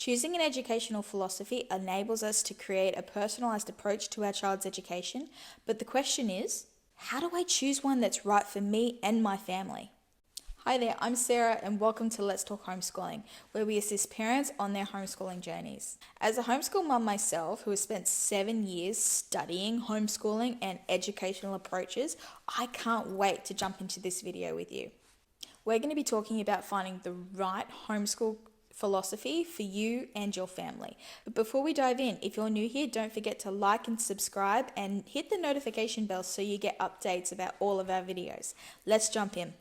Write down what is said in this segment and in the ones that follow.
Choosing an educational philosophy enables us to create a personalized approach to our child's education, but the question is, how do I choose one that's right for me and my family? Hi there, I'm Sarah and welcome to Let's Talk Homeschooling, where we assist parents on their homeschooling journeys. As a homeschool mum myself, who has spent 7 years studying homeschooling and educational approaches, I can't wait to jump into this video with you. We're going to be talking about finding the right homeschool philosophy for you and your family. But before we dive in, if you're new here, don't forget to like and subscribe and hit the notification bell so you get updates about all of our videos. Let's jump in.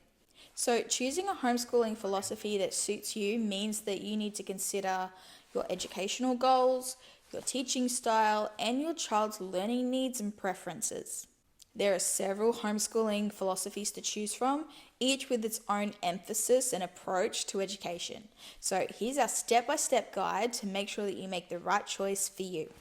So choosing a homeschooling philosophy that suits you means that you need to consider your educational goals, your teaching style, and your child's learning needs and preferences. There are several homeschooling philosophies to choose from, each with its own emphasis and approach to education. So here's our step-by-step guide to make sure that you make the right choice for you.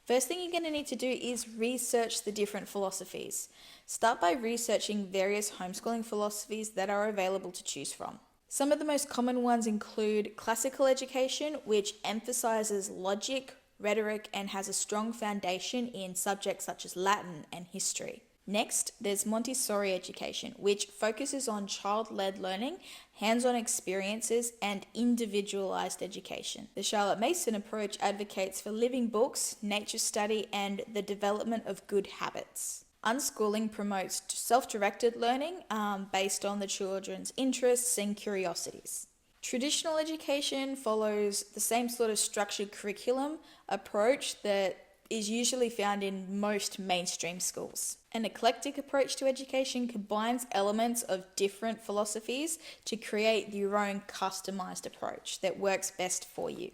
First thing you're going to need to do is research the different philosophies. Start by researching various homeschooling philosophies that are available to choose from. Some of the most common ones include classical education, which emphasizes logic, rhetoric, and has a strong foundation in subjects such as Latin and history. Next, there's Montessori education, which focuses on child-led learning, hands-on experiences, and individualized education. The Charlotte Mason approach advocates for living books, nature study, and the development of good habits. Unschooling promotes self-directed learning based on the children's interests and curiosities. Traditional education follows the same sort of structured curriculum approach that is usually found in most mainstream schools. An eclectic approach to education combines elements of different philosophies to create your own customized approach that works best for you.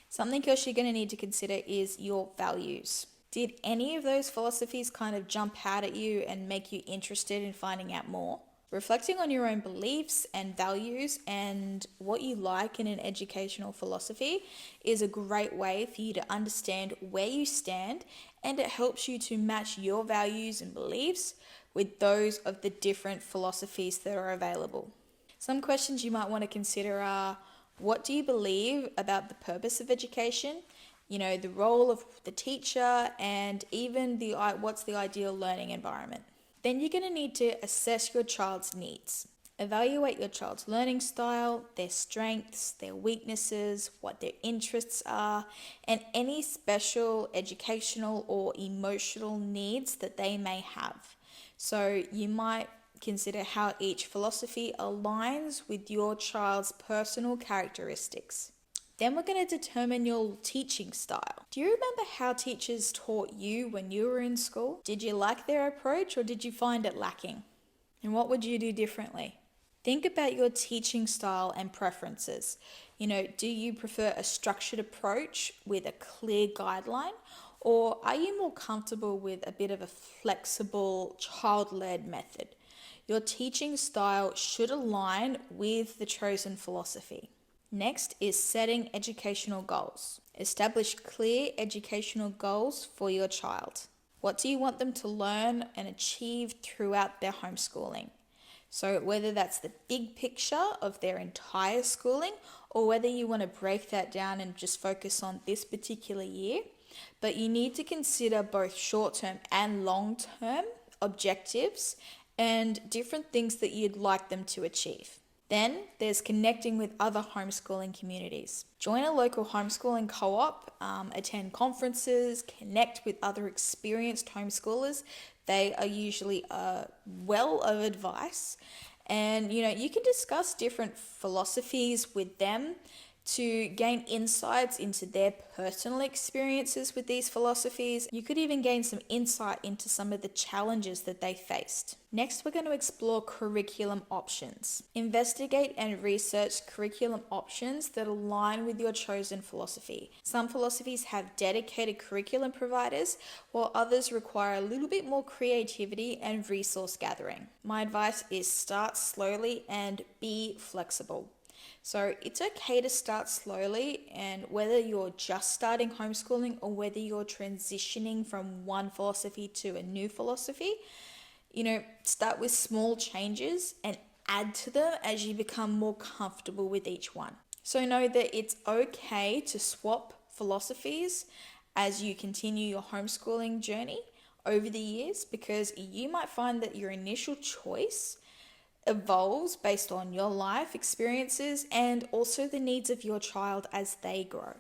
Something else you're going to need to consider is your values. Did any of those philosophies kind of jump out at you and make you interested in finding out more? Reflecting on your own beliefs and values and what you like in an educational philosophy is a great way for you to understand where you stand, and it helps you to match your values and beliefs with those of the different philosophies that are available. Some questions you might want to consider are, what do you believe about the purpose of education? The role of the teacher, and even what's the ideal learning environment. Then you're going to need to assess your child's needs. Evaluate your child's learning style, their strengths, their weaknesses, what their interests are, and any special educational or emotional needs that they may have. So you might consider how each philosophy aligns with your child's personal characteristics. Then we're going to determine your teaching style. Do you remember how teachers taught you when you were in school? Did you like their approach or did you find it lacking? And what would you do differently? Think about your teaching style and preferences. Do you prefer a structured approach with a clear guideline? Or are you more comfortable with a bit of a flexible, child-led method? Your teaching style should align with the chosen philosophy. Next is setting educational goals. Establish clear educational goals for your child. What do you want them to learn and achieve throughout their homeschooling? So whether that's the big picture of their entire schooling, or whether you want to break that down and just focus on this particular year, but you need to consider both short-term and long-term objectives and different things that you'd like them to achieve. Then there's connecting with other homeschooling communities. Join a local homeschooling co-op, attend conferences, connect with other experienced homeschoolers. They are usually a well of advice, and you can discuss different philosophies with them to gain insights into their personal experiences with these philosophies. You could even gain some insight into some of the challenges that they faced. Next, we're going to explore curriculum options. Investigate and research curriculum options that align with your chosen philosophy. Some philosophies have dedicated curriculum providers, while others require a little bit more creativity and resource gathering. My advice is start slowly and be flexible. So it's okay to start slowly, and whether you're just starting homeschooling or whether you're transitioning from one philosophy to a new philosophy, start with small changes and add to them as you become more comfortable with each one. So know that it's okay to swap philosophies as you continue your homeschooling journey over the years, because you might find that your initial choice evolves based on your life experiences and also the needs of your child as they grow.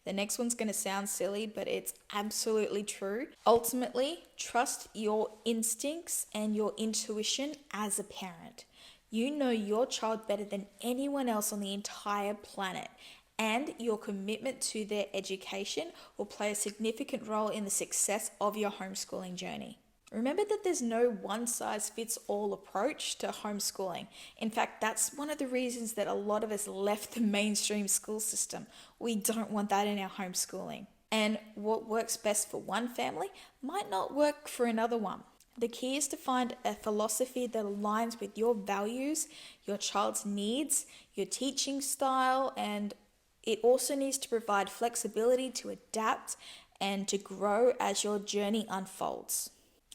The next one's going to sound silly, but it's absolutely true. Ultimately, trust your instincts and your intuition as a parent. You know your child better than anyone else on the entire planet, and your commitment to their education will play a significant role in the success of your homeschooling journey. Remember that there's no one-size-fits-all approach to homeschooling. In fact, that's one of the reasons that a lot of us left the mainstream school system. We don't want that in our homeschooling. And what works best for one family might not work for another one. The key is to find a philosophy that aligns with your values, your child's needs, your teaching style, and it also needs to provide flexibility to adapt and to grow as your journey unfolds.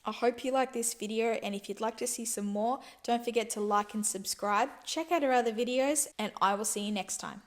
I hope you like this video, and if you'd like to see some more, don't forget to like and subscribe. Check out our other videos, and I will see you next time.